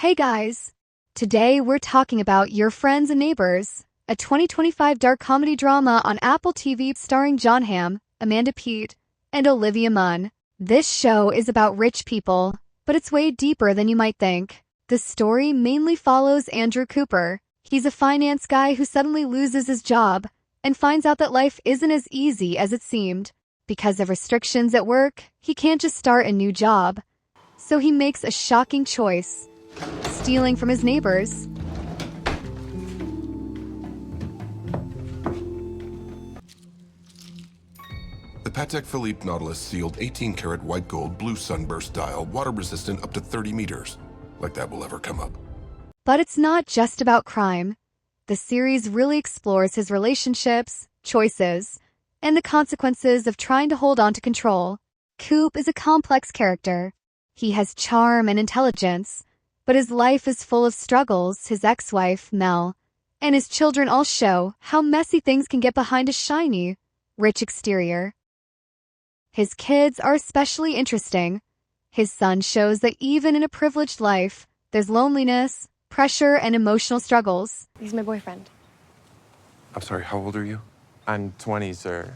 Hey guys! Today we're talking about Your Friends and Neighbors, a 2025 dark comedy drama on Apple TV starring John Hamm, Amanda Peet, and Olivia Munn. This show is about rich people, but it's way deeper than you might think. The story mainly follows Andrew Cooper. He's a finance guy who suddenly loses his job and finds out that life isn't as easy as it seemed. Because of restrictions at work, he can't just start a new job. So he makes a shocking choice: stealing from his neighbors. The Patek Philippe Nautilus sealed 18-karat white gold, blue sunburst dial, water-resistant up to 30 meters. Like that will ever come up. But it's not just about crime. The series really explores his relationships, choices, and the consequences of trying to hold on to control. Coop is a complex character. He has charm and intelligence, but his life is full of struggles. His ex-wife, Mel, and his children all show how messy things can get behind a shiny, rich exterior. His kids are especially interesting. His son shows that even in a privileged life, there's loneliness, pressure, and emotional struggles. He's my boyfriend. I'm sorry, how old are you? I'm 20, sir.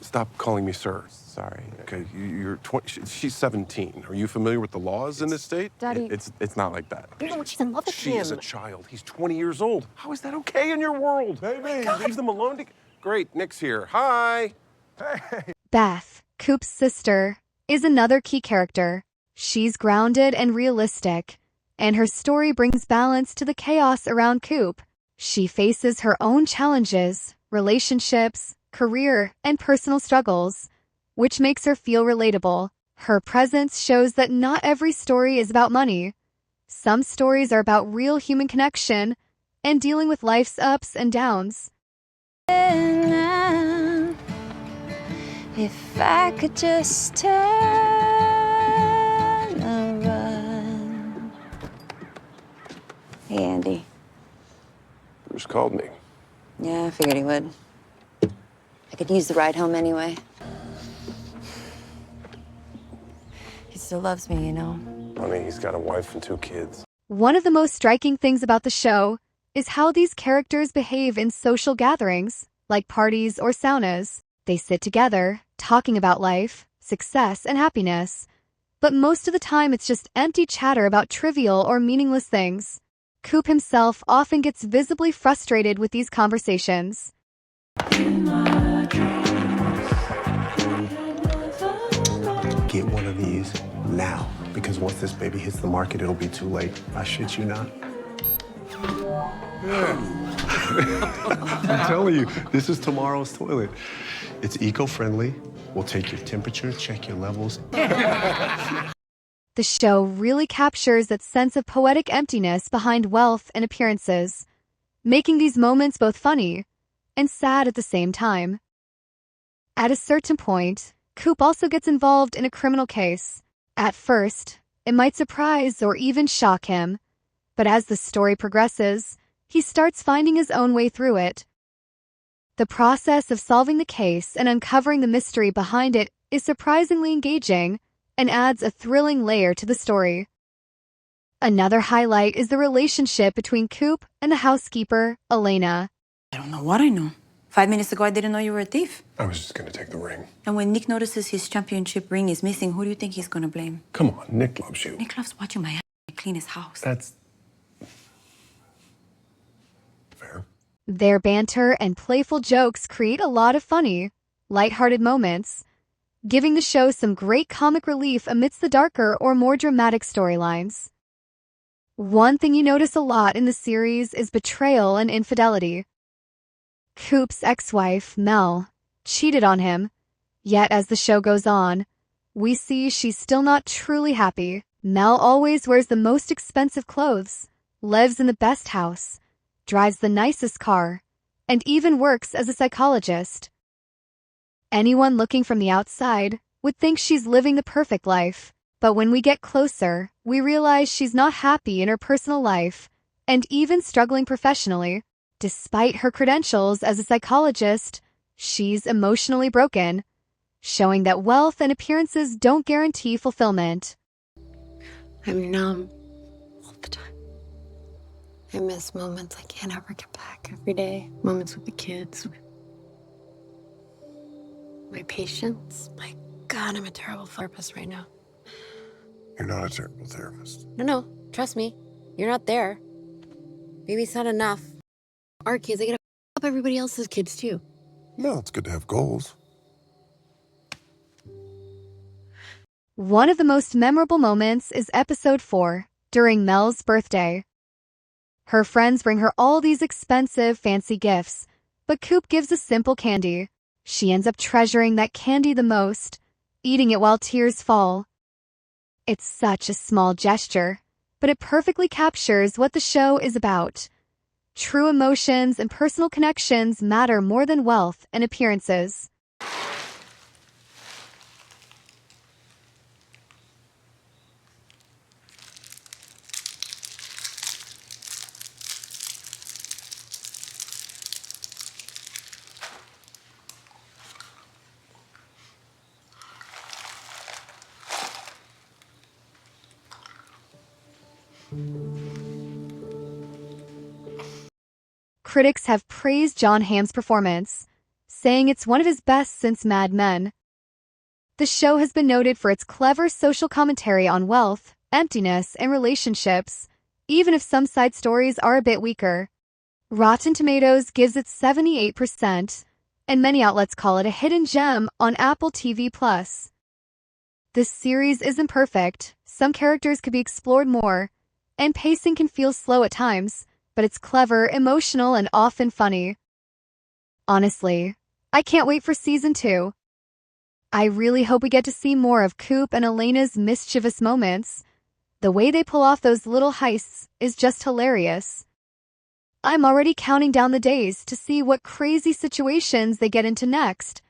Stop calling me sir. Sorry. Okay, you're 20. She's 17. Are you familiar with the laws in this state? Daddy. It's not like that. You know what? She's in love with She him. is a child. He's 20 years old. How is that okay in your world? Baby. Leave them alone. Great, Nick's here. Hi. Beth, Coop's sister, is another key character. She's grounded and realistic, and her story brings balance to the chaos around Coop. She faces her own challenges, relationships, career, and personal struggles, which makes her feel relatable. Her presence shows that not every story is about money. Some stories are about real human connection and dealing with life's ups and downs. If I could just turn around. Hey, Andy. Bruce called me. Yeah, I figured he would. I could use the ride home anyway. He still loves me, you know. Honey, he's got a wife and 2 kids. One of the most striking things about the show is how these characters behave in social gatherings, like parties or saunas. They sit together, talking about life, success, and happiness. But most of the time it's just empty chatter about trivial or meaningless things. Coop himself often gets visibly frustrated with these conversations. Get one of these now, because once this baby hits the market, it'll be too late. I shit you not. I'm telling you, this is tomorrow's toilet. It's eco-friendly. We'll take your temperature, check your levels. The show really captures that sense of poetic emptiness behind wealth and appearances, making these moments both funny and sad at the same time. At a certain point, Coop also gets involved in a criminal case. At first, it might surprise or even shock him, but as the story progresses, he starts finding his own way through it. The process of solving the case and uncovering the mystery behind it is surprisingly engaging and adds a thrilling layer to the story. Another highlight is the relationship between Coop and the housekeeper, Elena. I don't know what I know. 5 minutes ago, I didn't know you were a thief. I was just gonna take the ring. And when Nick notices his championship ring is missing, who do you think he's gonna blame? Come on, Nick loves you. Nick loves watching my clean his house. That's fair. Their banter and playful jokes create a lot of funny, lighthearted moments, giving the show some great comic relief amidst the darker or more dramatic storylines. One thing you notice a lot in the series is betrayal and infidelity. Coop's ex-wife, Mel, cheated on him, yet as the show goes on, we see she's still not truly happy. Mel always wears the most expensive clothes, lives in the best house, drives the nicest car, and even works as a psychologist. Anyone looking from the outside would think she's living the perfect life, but when we get closer, we realize she's not happy in her personal life and even struggling professionally. Despite her credentials as a psychologist, she's emotionally broken, showing that wealth and appearances don't guarantee fulfillment. I'm numb all the time. I miss moments I can't ever get back every day. Moments with the kids, with my patients. My God, I'm a terrible therapist right now. You're not a terrible therapist. No, trust me. You're not there. Maybe it's not enough. Our kids, I gotta up everybody else's kids too. No, it's good to have goals. One of the most memorable moments is episode 4, during Mel's birthday. Her friends bring her all these expensive, fancy gifts, but Coop gives a simple candy. She ends up treasuring that candy the most, eating it while tears fall. It's such a small gesture, but it perfectly captures what the show is about. True emotions and personal connections matter more than wealth and appearances. Critics have praised Jon Hamm's performance, saying it's one of his best since Mad Men. The show has been noted for its clever social commentary on wealth, emptiness, and relationships, even if some side stories are a bit weaker. Rotten Tomatoes gives it 78%, and many outlets call it a hidden gem on Apple TV+. This series isn't perfect, some characters could be explored more, and pacing can feel slow at times, but it's clever, emotional, and often funny. Honestly, I can't wait for season 2. I really hope we get to see more of Coop and Elena's mischievous moments. The way they pull off those little heists is just hilarious. I'm already counting down the days to see what crazy situations they get into next.